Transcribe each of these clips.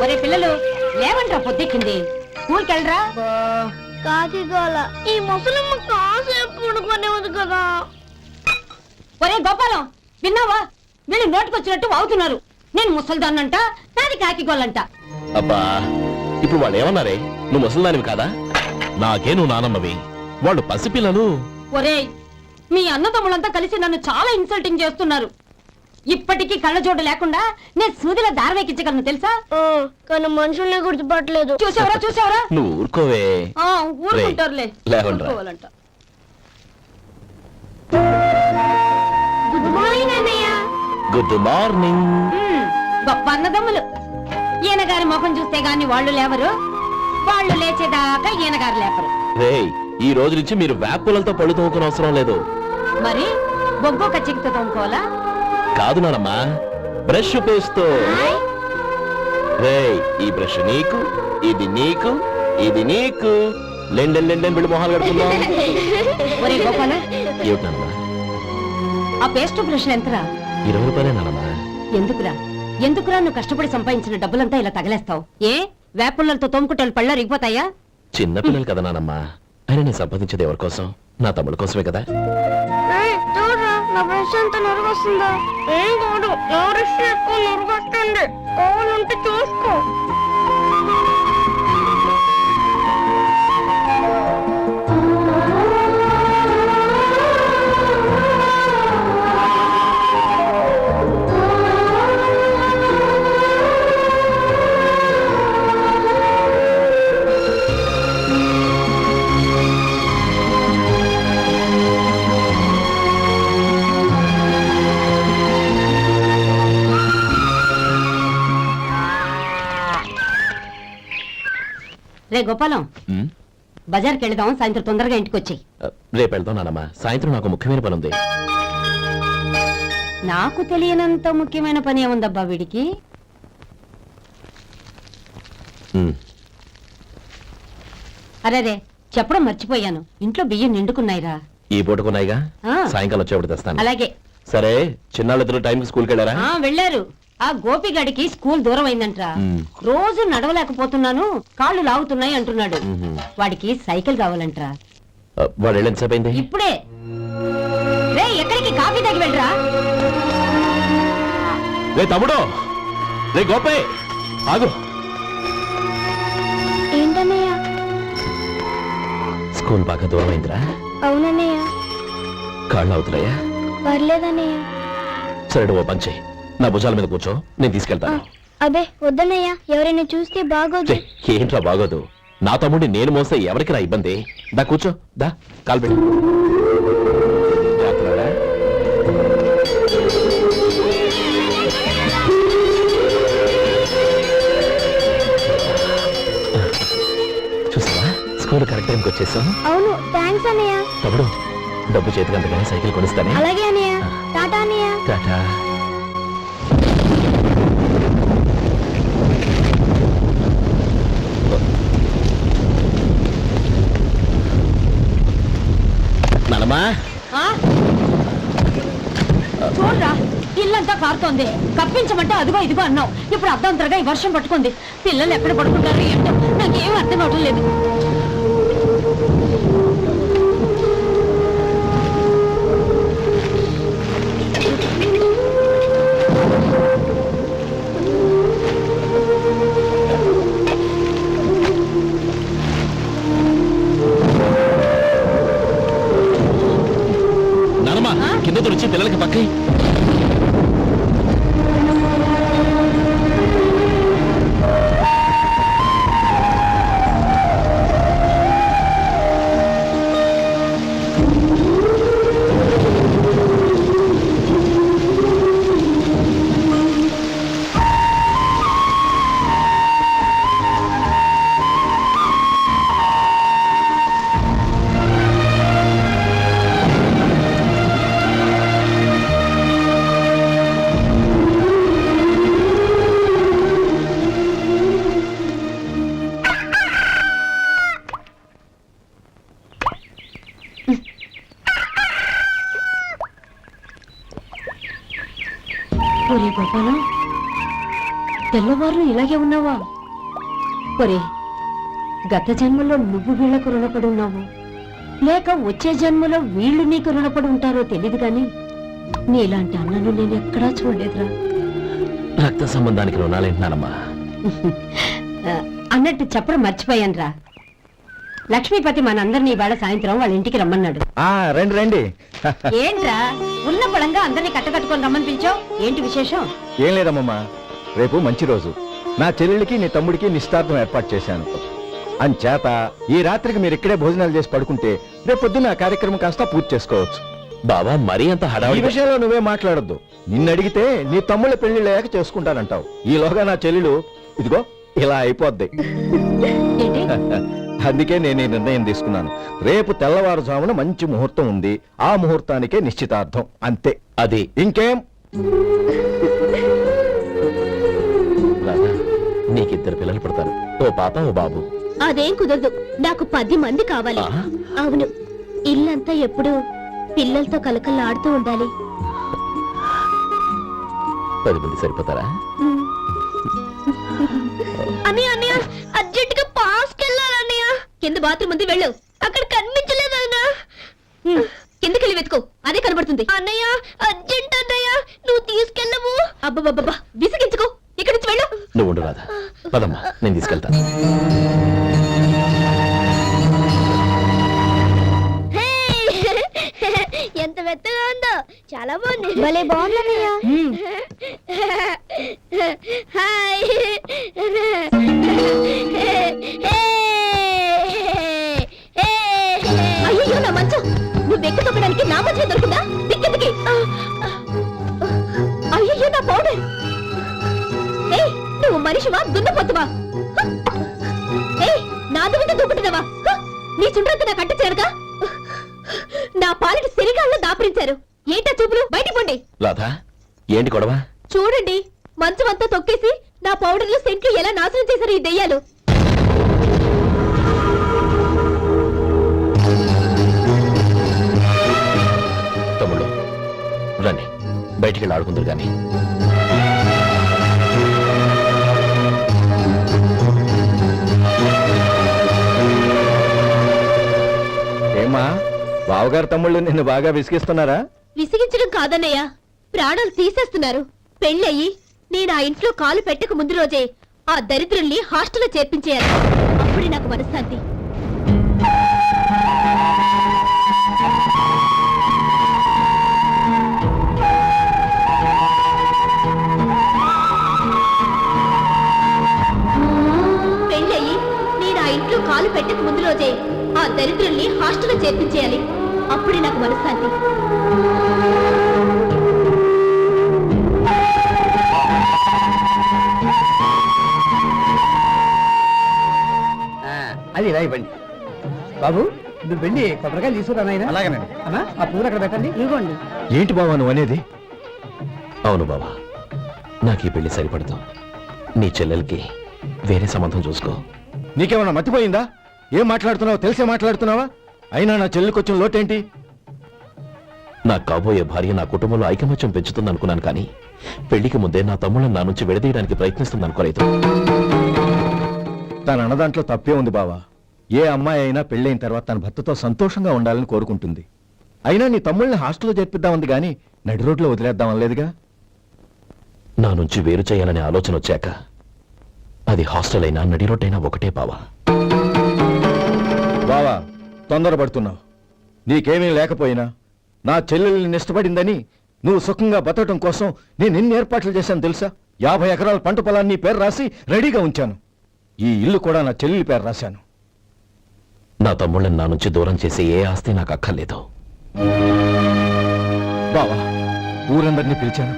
ఒరే పిల్లలు లేవంట్రా, పొద్దెక్కింది. స్కూల్కి వెళ్ళరా. కాకిగోల ఈ ముసలమ్మ కాసేపు పడుకునేది కదా. ఒరే గోపాలం, విన్నావా? వీళ్ళు నోటికొచ్చినట్టు వాగుతున్నారు. నేను ముసల్దాన్నంట, నాది కాకిగోలంట. అబ్బా, ఇప్పుడు వాళ్ళు ఏమన్నారే? నువ్వు ముసలిదానివి కాదా? నాకే నువ్వు నానమ్మవి, వాళ్ళు పసిపిల్లలు. ఒరే, మీ అన్నదమ్ములంతా కలిసి నన్ను చాలా ఇన్సల్టింగ్ చేస్తున్నారు. ఇప్పటికీ కళ్ళజోడు లేకుండా నేను సూదిలో దారవేకించగలను తెలుసా? కానీ మనుషుల్ని గుర్తుపట్టలేదు. చూసావరా చూసావరా? నువ్వు ఊరుకోవే. ఊరుకుంటారులే. లేవండ్రా. ఊరుకోవాలంట. గుడ్ మార్నింగ్ అన్నయ్య. Good morning. గొప్ప అన్నదమ్ములు. ఈయనగారి ముఖం చూస్తే గాని వాళ్ళు లేవరు, వాళ్ళు లేచేదాకా ఈయనగారు లేపరు. రేయ్, ఈ రోజు నుంచి మీరు వేపులతో పళ్ళు తోముకునే అవసరం లేదు. మరి బొగ్గు కచ్చికితో తోముకోవాలా? కాదు నానమ్మా, బ్రష్ పేస్తో. రేయ్, ఈ బ్రష్ నీకు, ఇది నీకు, ఇది నీకు. లెండెన్ లెండెన్ బిళ్ళు మొహాలు కడుతున్నాం. ఒరే గోపాల, ఏమిటి నానమ్మా? ఆ పేస్ట్ బ్రష్ ఎంతరా? 20 రూపాయలే నానమ్మా. ఎందుకురా ఎందుకురా నువ్వు కష్టపడి సంపాదించిన డబ్బులంతా ఇలా తగలేస్తావు? ఏ వేపుల్లలతో తోముకుంటే పళ్ళ రిగిపోతాయా? చిన్న పిల్లలు కదా నానమ్మా, అయినా నేను సంపాదించేది ఎవరి కోసం? నా తమ్ముడు కోసమే కదా. చూడరా, నా బ్రష్ ఎంత నొరగొస్తుందో. ఏం కాదు, నా బ్రష్ ఎక్కువ నొరగొస్తుంది. కావాలంటే చూసుకో. రే గోపాలం, ఉమ్, బజార్కి వెళదాం, సాయంత్రం తొందరగా ఇంటికి వచ్చాయి. రేపు వెళ్దాం నానమ్మా. సాయంత్రం నాకు ముఖ్యమైన పని ఉంది. నాకు తెలియనంత ముఖ్యమైన పని ఏముందబ్బా వీడికి? ఉమ్, అరే చెప్పడం మర్చిపోయాను, ఇంట్లో బియ్యం నిండుకున్నాయిరా. ఈ పూటకున్నాయిగా, ఆ. సాయంకాలం వచ్చేప్పుడు తెస్తాను. అలాగే. సరే, చిన్నాళ్ళిద్దరు టైంకి స్కూల్కి వెళ్ళారా? వెళ్ళారు. ఆ గోపిగాడికి స్కూల్ దూరం అయిందంట్రా. రోజు నడవలేకపోతున్నాను, కాళ్ళు లాగుతున్నాయి అంటున్నాడు. వాడికి సైకిల్ కావాలంట్రా. వాడు వెళ్ళి ఎంతసేపు అయింది? ఇప్పుడే. రే, ఎక్కడికి? కాఫీ తాగి వెళ్ళరా. రే తమ్ముడు, రే గోపే, ఆగు. ఏంటన్నయ్య? స్కూల్ బాగా దూరం అయిందిరా. అవునన్నయ్య. కాళ్ళు అవుతున్నాయా? పర్లేదన్నయ్య. సరే, ఓ పంచే, నా భుజాల మీద కూర్చో, నేను తీసుకెళ్తాను. అబే వద్దన్నయ్య, ఎవరైనా చూస్తే బాగోదు. ఏంట్రా బాగోదు? నా తమ్ముడిని నేను మోస్తే ఎవరికి రా ఇబ్బంది? దా కూర్చో, దా కాలు పెట్టు. జాగ్రత్తగా. చూసావా, స్కూల్ కరెక్ట్ టైంకి వచ్చేసాం. అవును, థ్యాంక్స్ అన్నయ్య. తమ్ముడు, డబ్బు చేతికి అంతగానే సైకిల్ కొనిస్తానే. అలాగే అన్నయ్య. టాటా అన్నయ్య. టాటా. నానమ్మా, చూడరా, ఇల్లంతా కారుతోంది. కప్పించమంటే అదిగో ఇదిగో అన్నావు, ఇప్పుడు అర్ధంతరగా ఈ వర్షం పట్టుకుంది. పిల్లలు ఎక్కడ పడుకుంటారు ఏంటో నాకేం అర్థం అవడం లేదు. కింద తుడిచి పిల్లలకి పక్కై. ఒరే గోపాలం, తెల్లవారు ఇలాగే ఉన్నావా? ఒరే గత జన్మలో నువ్వు వీళ్లకు రుణపడి ఉన్నావు లేక వచ్చే జన్మలో వీళ్ళు నీకు రుణపడి ఉంటారో తెలియదు కానీ నీలాంటి అన్నను నేను ఎక్కడా చూడలేదురా. రక్త సంబంధానికి రుణాలేంటున్నానమ్మా. అన్నట్టు చెప్పడం మర్చిపోయానురా. లక్ష్మీపతి మనందరినీ ఇవాళ సాయంత్రం వాళ్ళ ఇంటికి రమ్మన్నాడు. రండి రండి. ఏంట్రా ఉన్న పొలంగా అందరినీ కట్టకట్టుకొని రమ్మని పిలిచావు? ఏంటి విశేషం? ఏం లేదమ్మమ్మా, రేపు మంచి రోజు. నా చెల్లెళ్ళకి నీ తమ్ముడికి నిశ్చితార్థం ఏర్పాటు చేశాను. అంచేత ఈ రాత్రికి మీరు ఇక్కడే భోజనాలు చేసి పడుకుంటే రేపు పొద్దున్న ఆ కార్యక్రమం కాస్త పూర్తి చేసుకోవచ్చు. బావా మరీ అంత ఈ హడావిడి విషయంలో నువ్వే మాట్లాడొద్దు. నిన్ను అడిగితే నీ తమ్ముళ్ళ పెళ్లిళ్ళయ్యాక చేసుకుంటానంటావు. ఈలోగా నా చెల్లెలు ఇదిగో ఇలా అయిపోద్ది. ఏంటి? అందుకే నేను ఈ నిర్ణయం తీసుకున్నాను. రేపు తెల్లవారుజామున మంచి ముహూర్తం ఉంది. ఆ ముహూర్తానికే నిశ్చితార్థం, అంతే. అది ఇంకేం? రాధా, నీకిద్దరు పిల్లలు పుడతారు, ఓ పాప ఓ బాబు. అదేం కుదరదు, నాకు 10 మంది కావాలి. ఆ? అవును, ఇల్లంతా ఎప్పుడు పిల్లలతో కలకల్లాడుతూ ఉండాలి. 10 మంది సరిపోతారా? అన్నయ్య అన్నయ్య, అర్జెంట్ గా పాస్ కెళ్ళాలన్నయ్య. కింద బాత్రూమ్ ఉంది, వెళ్ళు. అక్కడ కనిపించలేదు అన్న. కిందకెళ్ళి వెతుకో, అదే కనబడుతుంది. అన్నయ్య అర్జెంట్ అన్నయ్య, నువ్వు తీసుకెళ్ళవు. అబ్బబ్బబ్బా, విసిగించుకో, ఇక్కడి నుంచి వెళ్ళు. నువ్వు ఉండు రాధా, పదమ్మా నేను తీసుకెళ్తాను. ఎంత మెత్తగా ఉందో, చాలా బాగుంది. భలే బాగుంది. హాయ్. అయ్యో నా మంచం, నువ్వు ఎక్కి తొక్కడానికి నా మంచం దొరుకుతుందా? దిక్కెందుకి? అయ్యో నా పౌడర్. ఏయ్, నువ్వు మనిషివా దున్నపోతువా? ఏయ్, నా దుంట దూకుంటున్నావా? నీ చుండ్రంతా నా కట్ట చేరగా నా పాలిటి శరీరాల్లో దాపరించారు. ఏంటా చూపులు? బయటికి పోండి. రాధా, ఏంటి గొడవ? చూడండి, మంచం అంతా తొక్కేసి నా పౌడర్లు సెంట్లు ఎలా నాశనం చేశారు ఈ దెయ్యాలు. తమ్ముళ్ళు రండి, బయటికి వెళ్ళి ఆడుకుందరు గాని. ఏమా, బావగారు తమ్ముళ్ళు నిన్ను బాగా విసిగిస్తున్నారా? విసిగించడం కాదన్నయ్య, ప్రాణాలు తీసేస్తున్నారు. పెళ్ళయి నేను ఆ ఇంట్లో కాలు పెట్టక ముందు రోజే ఆ దరిద్రుల్ని హాస్టల్లో చేర్పించేయాలి. అప్పుడే నాకు మనశ్శాంతి. పెళ్ళయి నేను ఆ ఇంట్లో కాలు పెట్టక ముందు రోజే ఆ దరిద్రుల్ని హాస్టల్లో చేర్పించేయాలి. అప్పుడే నాకు మనశ్శాంతి. అది ఇలా ఇవ్వండి బాబు. నువ్వు వెళ్ళి కొబ్బరికాయలు తీసుకురా నాయనా. అలాగేనండి. అన్నా, ఆ పూలు అక్కడ పెట్టండి. ఇవ్వండి. ఏంటి బావా నువ్వు అనేది? అవును బావా, నాకు ఈ పెళ్లి సరిపడదు. నీ చెల్లెలకి వేరే సంబంధం చూసుకో. నీకేమన్నా మతిపోయిందా? ఏం మాట్లాడుతున్నావో తెలిసే మాట్లాడుతున్నావా? అయినా నా చెల్లికి వచ్చిన లోటేంటి? నా కాబోయే భార్య నా కుటుంబంలో ఐకమత్యం పెంచుతుంది అనుకున్నాను, కానీ పెళ్లికి ముందే నా తమ్ముళ్ళని నా నుంచి విడదీయడానికి ప్రయత్నిస్తుంది అనుకోలేదు. తన అన్నదాంట్లో తప్పే ఉంది బావా. ఏ అమ్మాయి అయినా పెళ్ళైన తర్వాత తన భర్తతో సంతోషంగా ఉండాలని కోరుకుంటుంది. అయినా నీ తమ్ముళ్ళని హాస్టల్లో చేర్పిద్దామంది గాని నడి రోడ్లో వదిలేద్దామనలేదుగా. నా నుంచి వేరు చేయాలనే ఆలోచన వచ్చాక అది హాస్టల్ అయినా నడి రోడ్ అయినా ఒకటే బావా. బావా, తొందరపడుతున్నావు. నీకేమీ లేకపోయినా నా చెల్లెల్ని ఇష్టపడిందని నువ్వు సుఖంగా బతకటం కోసం నేను ఎన్ని ఏర్పాట్లు చేశాను తెలుసా? 50 ఎకరాల పంట పొలాన్ని నీ పేరు రాసి రెడీగా ఉంచాను. ఈ ఇల్లు కూడా నా చెల్లెలి పేరు రాశాను. నా తమ్ముళ్ళని నా నుంచి దూరం చేసే ఏ ఆస్తి నాకు అక్కర్లేదు. బావా, ఊరందరినీ పిలిచాను,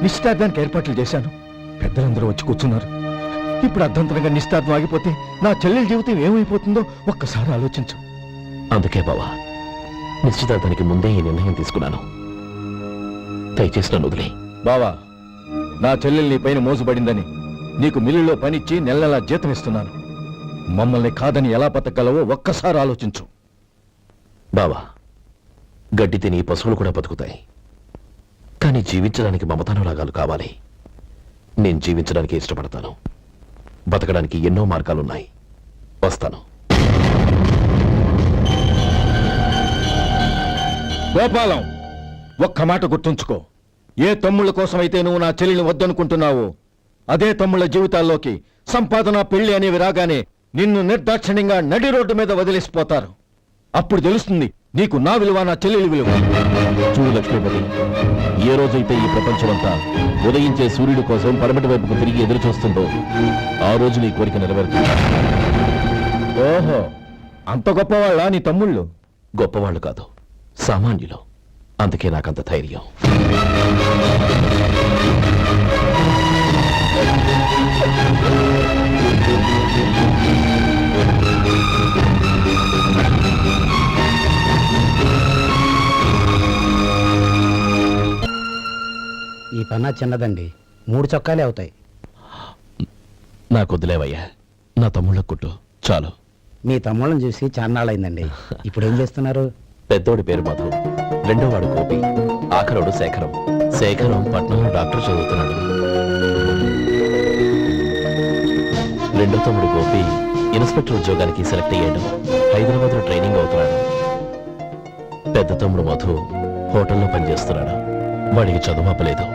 నిశ్చితార్థానికి ఏర్పాట్లు చేశాను. పెద్దలందరూ వచ్చి కూర్చున్నారు. ఇప్పుడు అర్ధంతరంగా నిశ్చితార్థం ఆగిపోతే నా చెల్లెలి జీవితం ఏమైపోతుందో ఒక్కసారి ఆలోచించు. అందుకే బావా, నిశ్చితార్థానికి ముందే ఈ నిర్ణయం తీసుకున్నాను. దయచేసి నన్ను వదిలే. బావా, నా చెల్లెలు నీ పైన మోజుబడిందని నీకు మిల్లులో పనిచ్చి నెల నెలా జీతం ఇస్తున్నాను. మమ్మల్ని కాదని ఎలా బతకగలవో ఒక్కసారి ఆలోచించు. బావా, గడ్డి తిని పశువులు కూడా బతుకుతాయి, కానీ జీవించడానికి మమతానురాగాలు కావాలి. నేను జీవించడానికి ఇష్టపడతాను. బతకడానికి ఎన్నో మార్గాలున్నాయి. వస్తాను. గోపాలం, ఒక్క మాట గుర్తుంచుకో. ఏ తమ్ముళ్ళ కోసమైతే నువ్వు నా చెల్లిని వద్దనుకుంటున్నావో అదే తమ్ముళ్ళ జీవితాల్లోకి సంపాదన, పెళ్లి అనేవి రాగానే నిన్ను నిర్దాక్షిణ్యంగా నడి రోడ్డు మీద వదిలేసిపోతారు. అప్పుడు తెలుస్తుంది నీకు నా విలువ, నా చెల్లెలి విలువ. చూడు లక్ష్మీపతి, ఏ రోజైతే ఈ ప్రపంచమంతా ఉదయించే సూర్యుడి కోసం పడమటి వైపుకు తిరిగి ఎదురు చూస్తుందో ఆ రోజు నీ కోరిక నెరవేరుతుంది. ఓహో, అంత గొప్పవాళ్ళ నీ తమ్ముళ్ళు? గొప్పవాళ్ళు కాదు, సామాన్యులు. అందుకే నాకంత ధైర్యం. ఈ పన్నా చిన్నదండి, 3 చొక్కాలే అవుతాయి. నాకొద్దులేవయ్యా, నా తమ్ముళ్ళ కుట్టు చాలు. మీ తమ్ముళ్ళని చూసి చాన్నాళ్ళైందండి. ఇప్పుడు ఏం చేస్తున్నారు? పెద్దోడి పేరు మధు, రెండోవాడు గోపి, ఆఖరోడు శేఖరం. శేఖరం పట్నంలో డాక్టర్ చదువుతున్నాడు. రెండో తమ్ముడు గోపి ఇన్స్పెక్టర్ ఉద్యోగానికి సెలెక్ట్ అయ్యాడు. హైదరాబాద్ లో ట్రైనింగ్ అవుతున్నాడు. పెద్ద తమ్ముడు మధు హోటల్లో పనిచేస్తున్నాడు. వాడికి చదువు అప్పలేదు,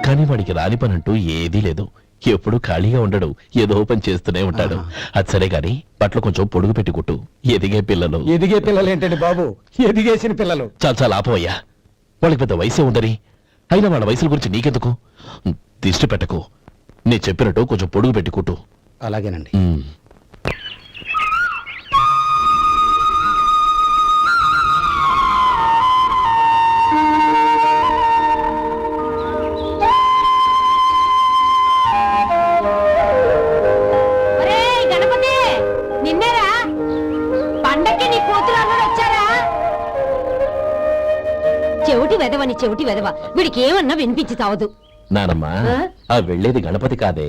కానీ వాడికి రాని పని అంటూ ఏదీ లేదు. ఎప్పుడు ఖాళీగా ఉండడు, ఏదో పని చేస్తూనే ఉంటాడు. అది సరే గాని బట్టలు కొంచెం పొడుగు పెట్టి కుట్టు. ఎదిగే పిల్లలు. ఎదిగే పిల్లలు ఏంటండి బాబు, ఎదిగేసిన పిల్లలు. చాలా చాలా ఆపవయ్యా, వాళ్ళకి పెద్ద వయసే ఉందని. అయినా వాళ్ళ వయసుల గురించి నీకెందుకు? దిష్టి పెట్టకు. నీ చెప్పినట్టు కొంచెం పొడుగు పెట్టి కుట్టు. అలాగేనండి. ఒరేయ్ గణపతి, నిన్నేరా? పండక్కి నీ కూతురు అల్లుడు వచ్చారా? చెవిటి వెదవని చెవిటి వెదవ, వీడికి ఏమన్నా వినిపించి తావదు. నానమ్మా, ఆ వెళ్ళేది గణపతి కాదే,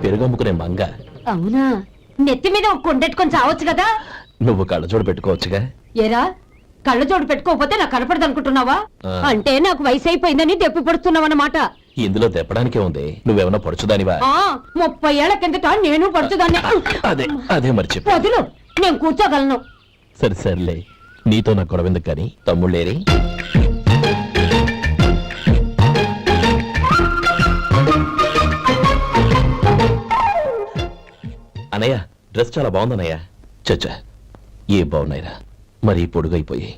పెరుగమ్ముకునే మంగ. అవునా? నెత్తి మీద ఒక కొండెట్టుకొని చావచ్చు కదా. నువ్వు కళ్ళజోడు పెట్టుకోవచ్చుగా. ఏరా, కళ్ళజోడు పెట్టుకోకపోతే నాకు కనపడదు అనుకుంటున్నావా? ఆ. అంటే నాకు వయసు అయిపోయిందని దెప్పి పడుతున్నావన్నమాట. ఇందులో తెప్పడానికే ఉంది. నువ్వేమన్నా పడుచుదానివా? 30 ఏళ్ల కిందట నేను పడుతుందాన్ని. అదే అదే మరి చెప్పు. వదులు, నేను కూర్చోగలను. సరే సర్లే, నీతో నాకు గొడవ ఎందుకు కానీ. తమ్ముళ్ళేరి? అనయ్య, డ్రెస్ చాలా బాగుందన్నయ్య. చచ్చా, ఏ బాగున్నాయిరా, మరీ పొడుగైపోయి.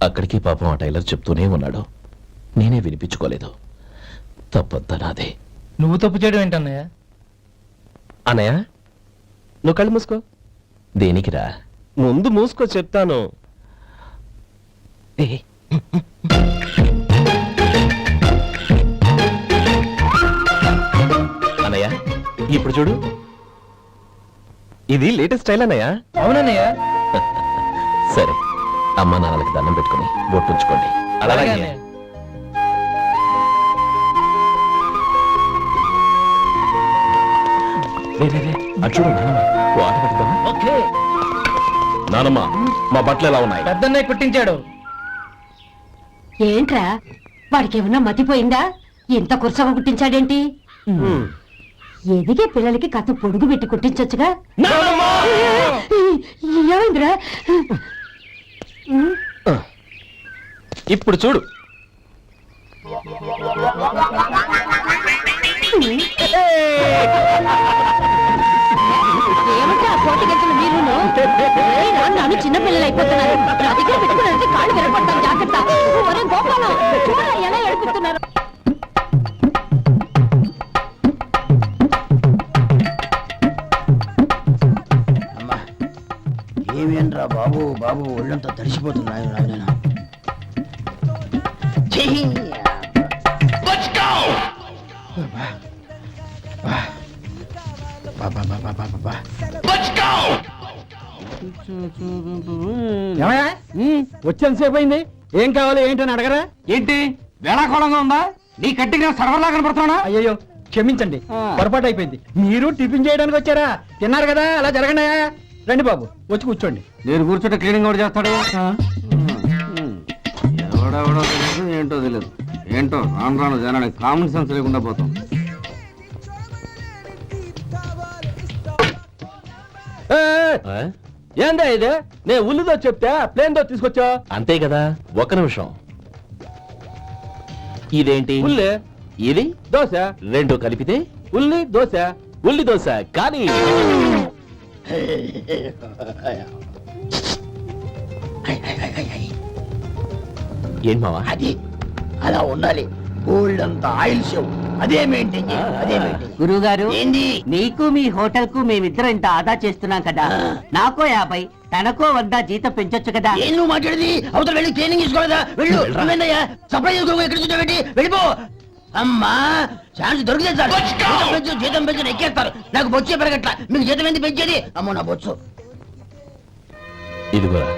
అక్కడికి పాపం ఆ టైలర్ చెప్తూనే ఉన్నాడు, నేనే వినిపించుకోలేదు. తప్పంతా నాదే. నువ్వు తప్పు చేయడం ఏంటన్నయ్య? అనయ్య, నువ్వు కళ్ళు మూసుకో. దేనికిరా? ముందు మూసుకో చెప్తాను. అనయ్య, ఇప్పుడు చూడు, ఇది లేటెస్ట్ స్టైల్ అన్నయ్య. అవునన్నయ్య. సరే, అమ్మా నాన్నలకి దండం పెట్టుకుని బొట్టుంచుకోండి. అలాగే అలాగే. అన్నయ్య. రే, రే, రే, అటు చూడు నానమ్మ, ఓ ఆట పెట్టుకోమా? ఓకే. నానమ్మ, మా బట్టలు ఎలా ఉన్నాయి? పెద్దన్నయ్య కుట్టించాడు. ఏంట్రా, వాడికి ఏమన్నా మతిపోయిందా? ఇంత కుర్చగా కుట్టించాడేంటి? ఎదిగే పిల్లలకి కథ పొడుగు పెట్టి కుట్టించొచ్చుగా. ఏమైందిరా? ఇప్పుడు చూడు. ఏమంటే ఆ కోటి గంటలు మీరు నన్ను చిన్న పిల్లలు అయిపోతున్నారు. నా దగ్గర పెట్టుకున్నారంటే కాళ్ళు విరగొడతాను, జాగ్రత్త. ఒరే గోపాలం, చూడరా ఎలా ఏడిపిస్తున్నారు. ఏమేంట్రా బాబు, బాబు ఒళ్ళంతా తడిసిపోతుంది. రాజునైనా వచ్చేంతసేపు అయింది. ఏం కావాలి ఏంటని అడగరా? ఏంటి వేళాకోళంగా ఉందా? నీ కట్టిగా సర్వర్లా కనపడుతున్నా? అయ్యో క్షమించండి, పొరపాటు అయిపోయింది. మీరు టిఫిన్ చేయడానికి వచ్చారా? తిన్నారు కదా, అలా జరగండి. రండి బాబు, వచ్చి కూర్చోండి. నేను కూర్చుంటే క్లీనింగ్ కూడా చేస్తాడు. ఎవడెవడో తెలియదు, ఏంటో తెలియదు. ఏంటో రాను రాను జనానికి కామన్ సెన్స్ లేకుండా పోతాం. ఆ? ఏందా ఇది నే ఉల్లిదో చెప్తే ప్లేన్ దో తీసుకొచ్చా అంతే కదా ఒక్క నిమిషం ఇదేంటి ఉల్లి ఇది దోశ రెండు కలిపితే ఉల్లి దోశ ఉల్లి దోశ కానీ ఏంటి మావా అది అలా ఉండాలి గోల్డ్ అంత ఆయిల్ షో అదే మెయింటైన్ చేయాలి అదే మెయింటైన్ గురువుగారు ఏంది నీకు మీ హోటల్ కు మేమిద్దరం ఇంత ఆదా చేస్తున్నాం కదా నాకో 50 తనకో 100 జీతం పెంచొచ్చు కదా ఏం నువ్వు మాట్లాడేది అవతల వెళ్ళి ట్రైనింగ్ తీసుకోలేదా వెళ్ళు నువ్వేందయ్యా సప్లై చేసుకో ఎక్కడ చూసావేంటి వెళ్ళిపో అమ్మా ఛాన్స్ దొరికితే చాలు జీతం పెంచు ఎక్కేస్తారు నాకు బొచ్చే పెరగట్ల మీకు జీతం ఎందుకు పెంచేది అమ్మో నా బొచ్చు ఇదిగోరా